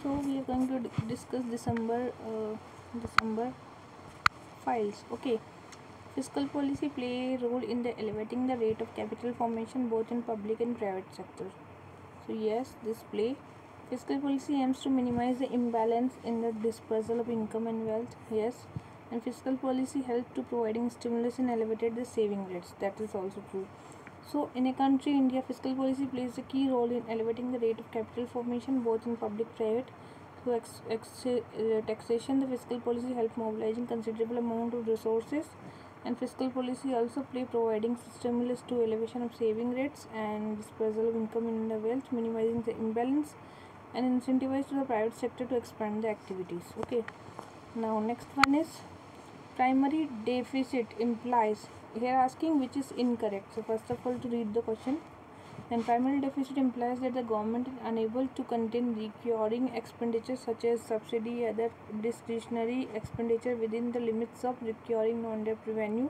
So we are going to discuss December files. Okay, fiscal policy play a role in the elevating the rate of capital formation both in public and private sector. So yes, this play fiscal policy aims to minimize the imbalance in the dispersal of income and wealth. Yes, and fiscal policy helps to providing stimulus and elevated the saving rates. That is also true. So, in a country, India, fiscal policy plays a key role in elevating the rate of capital formation both in public and private. Through taxation, the fiscal policy helps mobilizing considerable amount of resources, and fiscal policy also play providing stimulus to elevation of saving rates and dispersal of income in the wealth, minimizing the imbalance, and incentivize to the private sector to expand the activities. Okay. Now, next one is primary deficit implies, here asking which is incorrect. So first of all, to read the question, then primary deficit implies that the government is unable to contain recurring expenditure such as subsidy other discretionary expenditure within the limits of recurring non-debt revenue.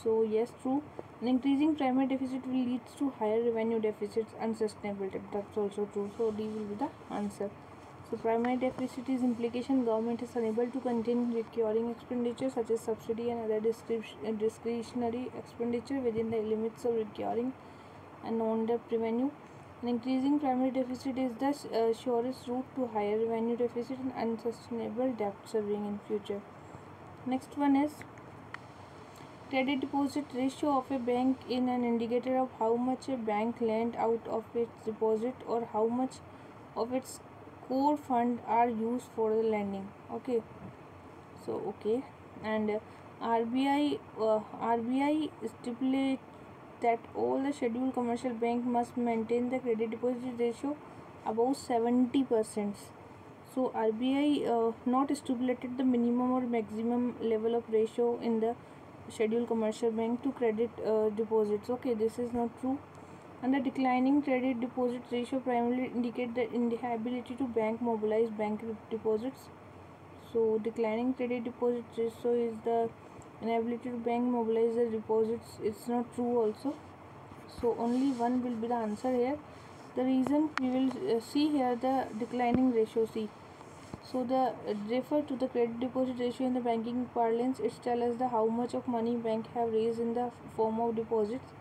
So yes, true. An increasing primary deficit will lead to higher revenue deficits and sustainable debt. That's also true. So D will be the answer. So primary deficit is implication government is unable to contain recurring expenditure such as subsidy and other discretionary expenditure within the limits of recurring and non-debt revenue. An increasing primary deficit is the surest route to higher revenue deficit and unsustainable debt serving in future. Next one is credit deposit ratio of a bank is an indicator of how much a bank lent out of its deposit or how much of its core fund are used for the lending. Okay, so okay, and RBI stipulates that all the scheduled commercial bank must maintain the credit deposit ratio above 70%. So RBI not stipulated the minimum or maximum level of ratio in the scheduled commercial bank to credit deposits. Okay, this is not true. And the declining credit deposit ratio primarily indicate the inability to bank mobilize bank deposits. So declining credit deposit ratio is the inability to bank mobilize the deposits. It's not true also. So only one will be the answer here. The reason we will see here the declining ratio. See, so the refer to the credit deposit ratio in the banking parlance. It tells us the how much of money bank have raised in the form of deposits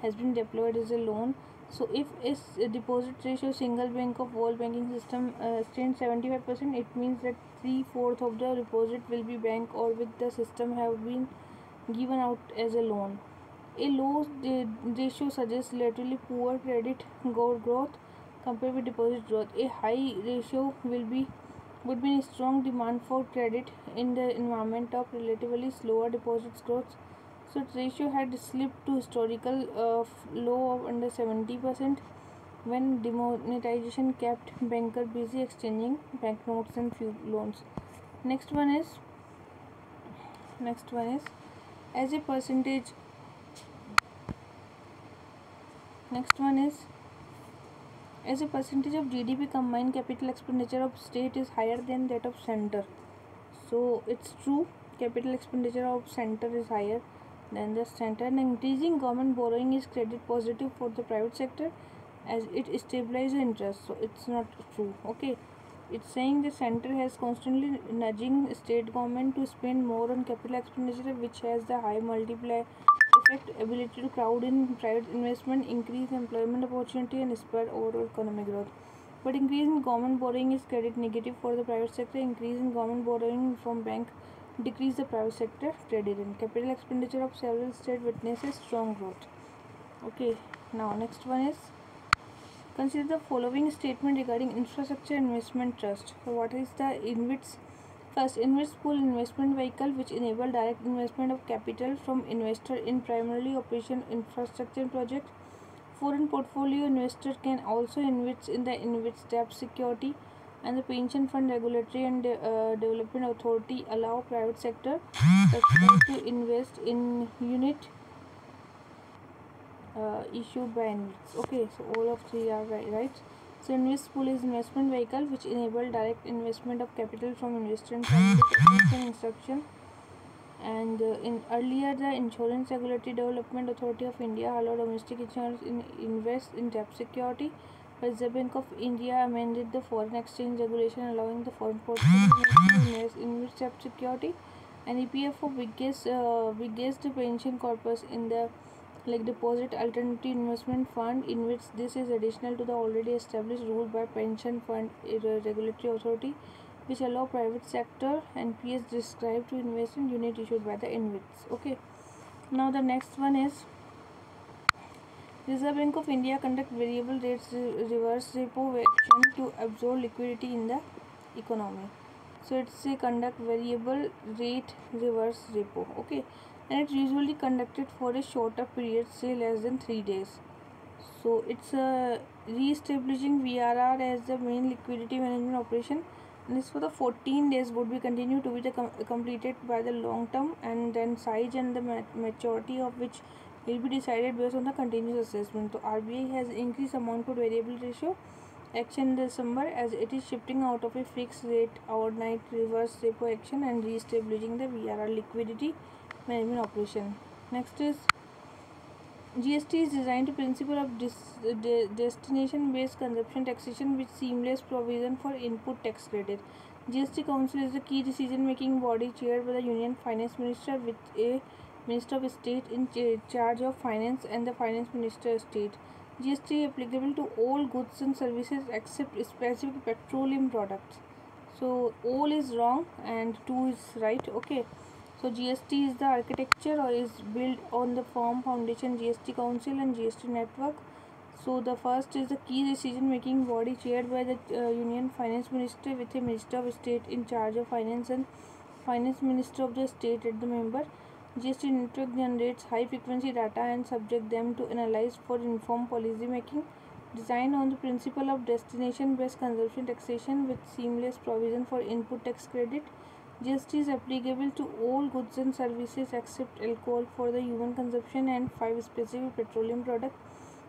has been deployed as a loan. So if is a deposit ratio single bank of world banking system stands 75%, it means that 3/4 of the deposit will be bank or with the system have been given out as a loan. A low ratio suggests relatively poor credit growth compared with deposit growth. A high ratio would be in strong demand for credit in the environment of relatively slower deposits growth. So its ratio had slipped to historical low of under 70% when demonetization kept banker busy exchanging banknotes and few loans. Next one is as a percentage. Next one is as a percentage of GDP, combined capital expenditure of state is higher than that of center. So it's true, capital expenditure of center is higher than the center, and increasing government borrowing is credit positive for the private sector as it stabilizes interest. So it's not true. Okay, it's saying the center has constantly nudging state government to spend more on capital expenditure, which has the high multiplier effect, ability to crowd in private investment, increase employment opportunity, and spur overall economic growth. But increase in government borrowing is credit negative for the private sector. Increase in government borrowing from bank decrease the private sector credit, and capital expenditure of several states witnesses strong growth. Okay, now next one is consider the following statement regarding infrastructure investment trust. So what is the InvITs? First, InvITs pool investment vehicle which enable direct investment of capital from investor in primarily operation infrastructure project. Foreign portfolio investor can also invest in the InvITs debt security, and the pension fund regulatory and development authority allow private sector to invest in unit issued by InvITs. Okay, so all of three are right. So InvITs pool is investment vehicle which enable direct investment of capital from investor in instruction. And in earlier, the Insurance Regulatory Development Authority of India allowed domestic insurance invest in debt security, Reserve Bank of India amended the foreign exchange regulation, allowing the foreign portfolio to invest debt security. And EPFO, biggest pension corpus in the deposit alternative investment fund, in which this is additional to the already established rule by pension fund regulatory authority, which allow private sector NPS described to invest in unit issued by the InvITs. Okay. Now the next one is Reserve Bank of India conduct variable rates reverse repo action to absorb liquidity in the economy. So it's a conduct variable rate reverse repo. Okay, and it's usually conducted for a shorter period, say less than 3 days. So it's re-establishing VRR as the main liquidity management operation. And this for the 14 days would be continued to be completed by the long term, and then size and the maturity of which will be decided based on the continuous assessment. So RBI has increased amount to variable ratio action in December, as it is shifting out of a fixed rate overnight reverse repo action and re-establishing the VRR liquidity management operation. Next is GST is designed to principle of destination-based consumption taxation with seamless provision for input tax credit. GST Council is the key decision-making body chaired by the Union Finance Minister, with a Minister of State in charge of finance and the Finance Minister of State. GST applicable to all goods and services except specific petroleum products. So all is wrong and 2 is right. Okay. So GST is the architecture or is built on the firm foundation GST Council and GST network. So the first is the key decision making body chaired by the Union Finance Minister, with a Minister of State in charge of finance and Finance Minister of the state at the member. GST network generates high frequency data and subject them to analyze for informed policy making, designed on the principle of destination based consumption taxation with seamless provision for input tax credit. GST is applicable to all goods and services except alcohol for the human consumption and 5 specific petroleum products,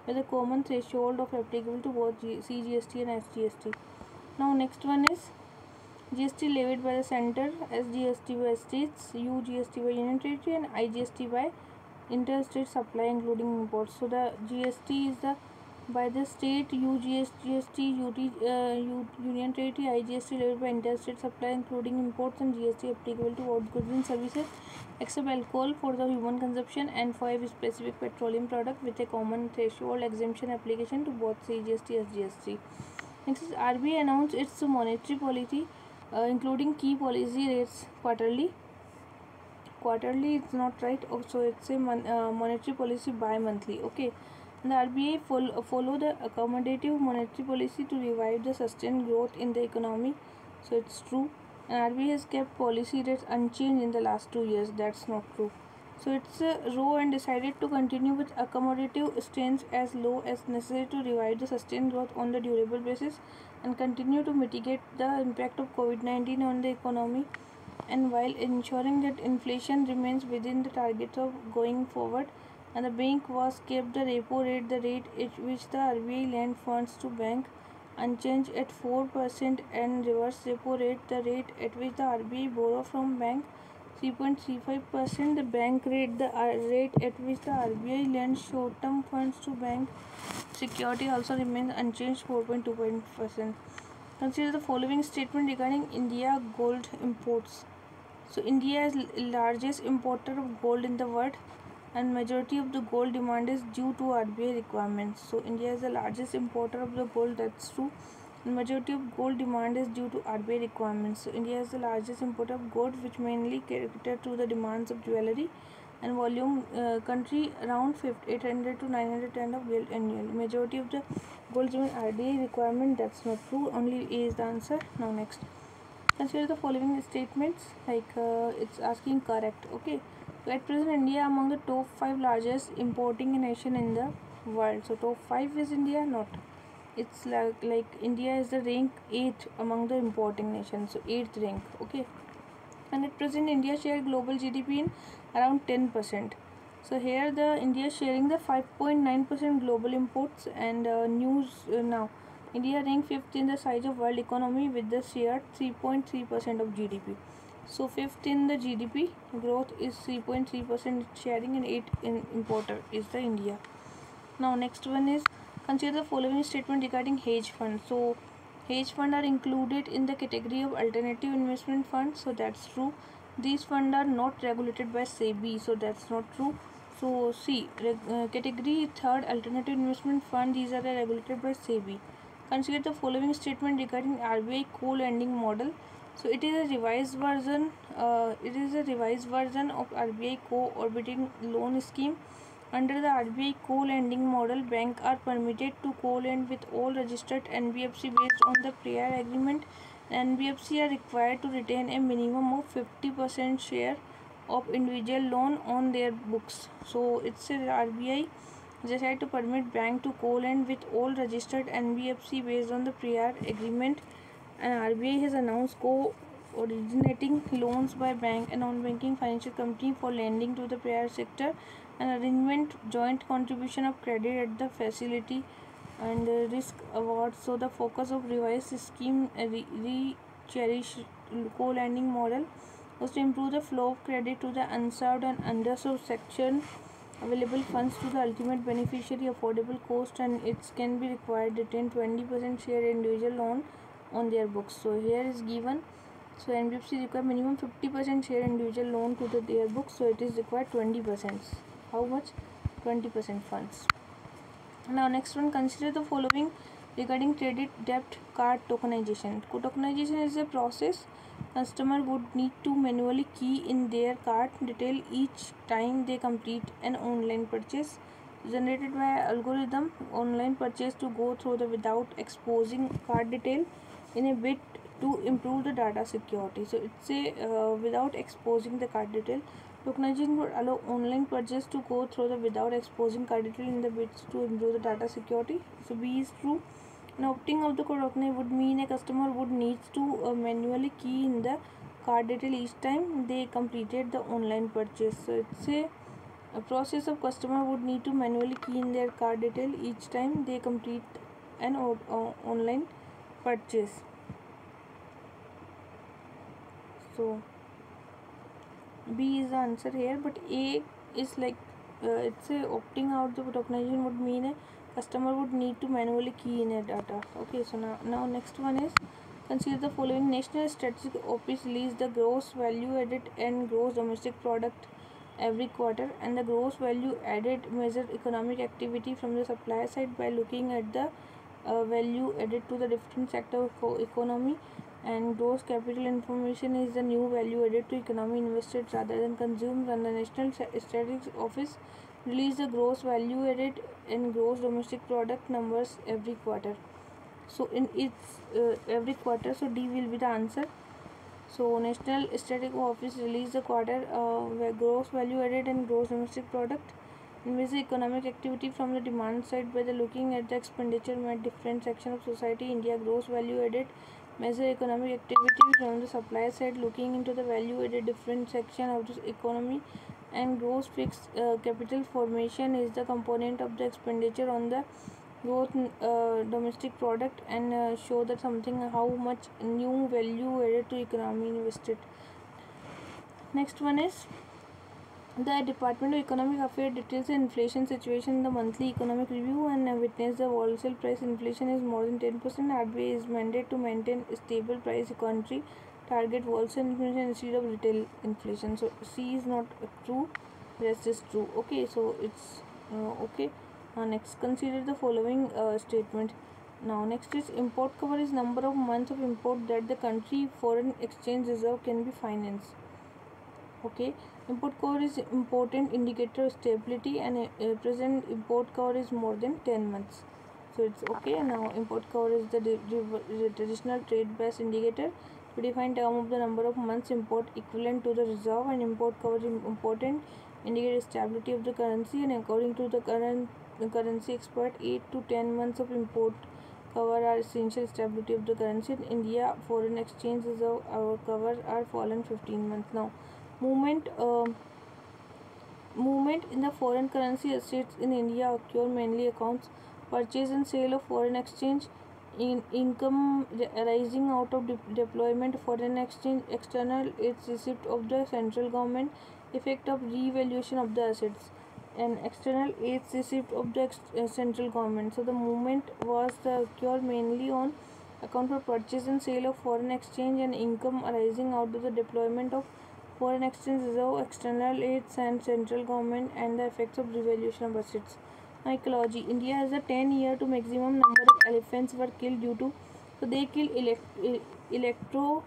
with a common threshold of applicable to both CGST and SGST. Now next one is GST levied by the center, SGST by states, UGST by union territory, and IGST by interstate supply including imports. So the GST is the by the state, UGST, union territory, IGST levied by interstate supply including imports, and GST applicable to all goods and services except alcohol for the human consumption and 5 specific petroleum products, with a common threshold exemption application to both CGST and SGST. Next is RBI announced its monetary policy, including key policy rates quarterly. Quarterly it's not right. Also it's a monetary policy bi-monthly. Okay. The RBI follow the accommodative monetary policy to revive the sustained growth in the economy. So it's true. And RBI has kept policy rates unchanged in the last 2 years. That's not true. So it's a row and decided to continue with accommodative stance as low as necessary to revive the sustained growth on the durable basis and continue to mitigate the impact of COVID-19 on the economy, and while ensuring that inflation remains within the targets of going forward. And the bank was kept the repo rate, the rate at which the RBI lent funds to bank, unchanged at 4%, and reverse repo rate, the rate at which the RBI borrow from bank, 3.35%. The bank rate, the rate at which the RBI lends short-term funds to bank security, also remains unchanged, 4.25%. Consider the following statement regarding India gold imports. So India is largest importer of gold in the world, and majority of the gold demand is due to RBI requirements. So India is the largest importer of the gold, that's true. And majority of gold demand is due to RBI requirements. So India is the largest importer of gold, which mainly cater to the demands of jewelry and volume country around 800 to 900 ton of gold annually. Majority of the gold given RBI requirement, that's not true. Only A is the answer. Now next, consider the following statements, it's asking correct. Okay. So at present India among the top 5 largest importing nation in the world. So top 5 is India, not. It's like India is the rank 8th among the importing nations. So 8th rank. Okay. And at present India share global GDP in around 10%. So here the India is sharing the 5.9% global imports, and news now. India ranked 5th in the size of world economy with the share 3.3% of GDP. So 5th in the GDP growth is 3.3% sharing, and 8 in importer is the India. Now next one is Consider the following statement regarding hedge funds. So hedge funds are included in the category of alternative investment funds, so that's true. These funds are not regulated by SEBI, so that's not true. So C, category third, alternative investment fund, these are regulated by SEBI. Consider the following statement regarding RBI co-lending model. So it is a revised version. Of RBI co-orbiting loan scheme. Under the RBI co-lending model, banks are permitted to co-lend with all registered NBFC based on the prior agreement. NBFC are required to retain a minimum of 50% share of individual loan on their books. So it's a RBI decided to permit bank to co-lend with all registered NBFC based on the prior agreement, and RBI has announced co-originating loans by bank and non-banking financial company for lending to the prior sector, an arrangement joint contribution of credit at the facility and risk awards. So the focus of revised scheme cherish co-lending model was to improve the flow of credit to the unserved and underserved section, available funds to the ultimate beneficiary, affordable cost, and it can be required to retain 20% share individual loan on their books. So here is given. So NBFC require minimum 50% share individual loan to their books. So it is required 20%. How much? 20% funds. Now next one, consider the following regarding credit debt card tokenization. Tokenization is a process customer would need to manually key in their card detail each time they complete an online purchase. Generated by algorithm, online purchase to go through the without exposing card detail in a bid to improve the data security. So it's a without exposing the card detail. Tokenization would allow online purchase to go through the without exposing card detail in the bids to improve the data security. So B is true. Now opting out the tokenization would mean a customer would need to manually key in the card detail each time they completed the online purchase. So it's a process of customer would need to manually key in their card detail each time they complete an online purchase. So B is the answer here, but A is like it's a opting out the tokenization would mean a customer would need to manually key in a data. Okay, so now next one is, consider the following. National Statistics Office release the gross value added and gross domestic product every quarter, and the gross value added measure economic activity from the supply side by looking at the value added to the different sector of economy, and gross capital information is the new value added to economy invested rather than consumed. And the National Statistics Office release the gross value added and gross domestic product numbers every quarter. So in its every quarter, so D will be the answer. So National Statistics Office release the quarter gross value added and gross domestic product, measure economic activity from the demand side by the looking at the expenditure at different section of society. India gross value added measure economic activity from the supply side looking into the value added different section of the economy, and gross fixed capital formation is the component of the expenditure on the growth domestic product, and show that something how much new value added to economy invested. Next one is, the Department of Economic Affairs details the inflation situation in the monthly economic review and witness the wholesale price inflation is more than 10%. RBI is mandated to maintain a stable price country, target wholesale inflation instead of retail inflation. So C is not true, rest is true. Okay, so it's okay. Next, consider the following statement. Now next is, import cover is number of months of import that the country foreign exchange reserve can be financed. Okay, import cover is important indicator of stability, and present import cover is more than 10 months. So it's okay. Now import cover is the traditional trade based indicator to define term of the number of months import equivalent to the reserve, and import cover is important indicator stability of the currency, and according to the current currency expert, 8 to 10 months of import cover are essential stability of the currency. In India, foreign exchange reserve our cover are fallen 15 months. Now movement in the foreign currency assets in India occur mainly accounts purchase and sale of foreign exchange, in income arising out of deployment foreign exchange, external its receipt of the central government, effect of revaluation of the assets, an external aid receipt of the central government. So the movement was occurred mainly on account of purchase and sale of foreign exchange and income arising out of the deployment of foreign exchange reserve, external aids and central government, and the effects of devaluation of assets. Now ecology. India has a 10-year to maximum number of elephants were killed due to, so they kill electro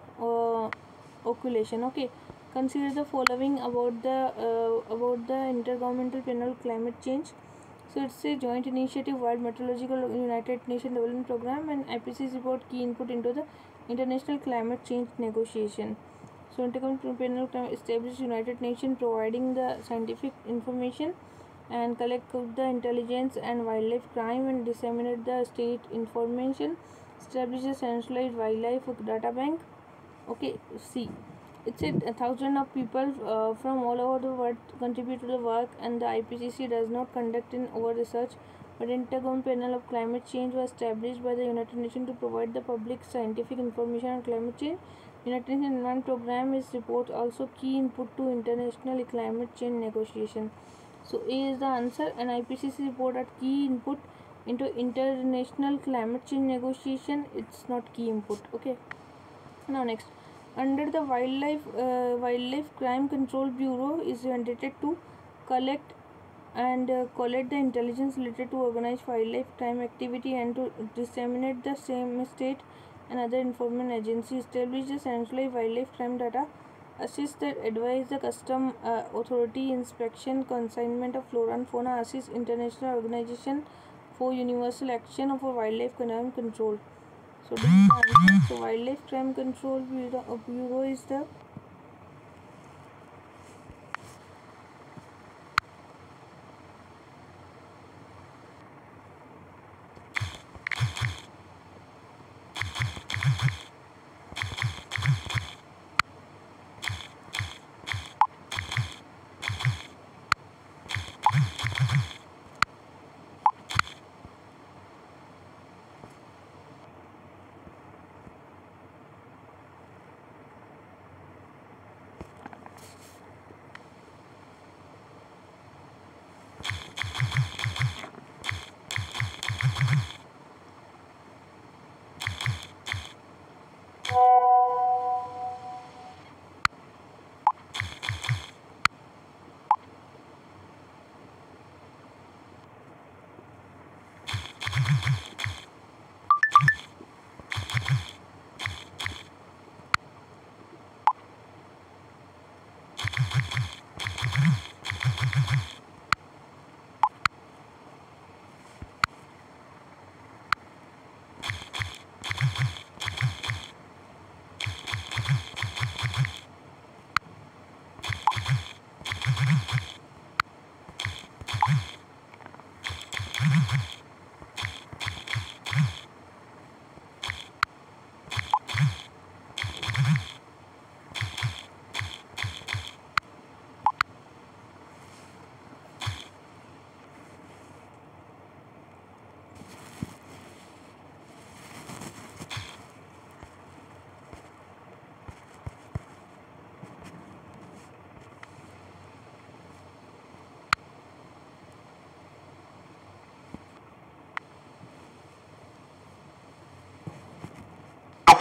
oculation. Okay, consider the following about the intergovernmental panel climate change. So it's a joint initiative, World Meteorological United Nations Development Program, and IPCC report key input into the international climate change negotiation. So intergovernmental panel established United Nations providing the scientific information and collect the intelligence and wildlife crime and disseminate the state information, establish a centralized wildlife data bank. Okay, see, it's a thousand of people from all over the world contribute to the work, and the IPCC does not conduct an over research, but intergovernmental panel of climate change was established by the United Nations to provide the public scientific information on climate change. United Nations Environment Program is report also key input to international climate change negotiation. So A is the answer, and IPCC report at key input into international climate change negotiation. It's not key input. Okay. Now next, under the Wildlife Crime Control Bureau is mandated to collect collect the intelligence related to organized wildlife crime activity and to disseminate the same state and other information agencies, establish the centralized wildlife crime data, assist that advise the custom authority inspection consignment of flora and fauna, assist international organization for universal action of a wildlife crime control. So this is the answer. So Wildlife Crime Control Bureau is the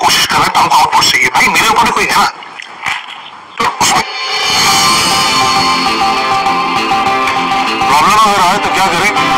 कोशिश कर रहे हैं तो हमको output चाहिए भाई, मेरे ऊपर भी कोई है ना, तो उसमें प्रॉब्लम अगर आए तो क्या करें।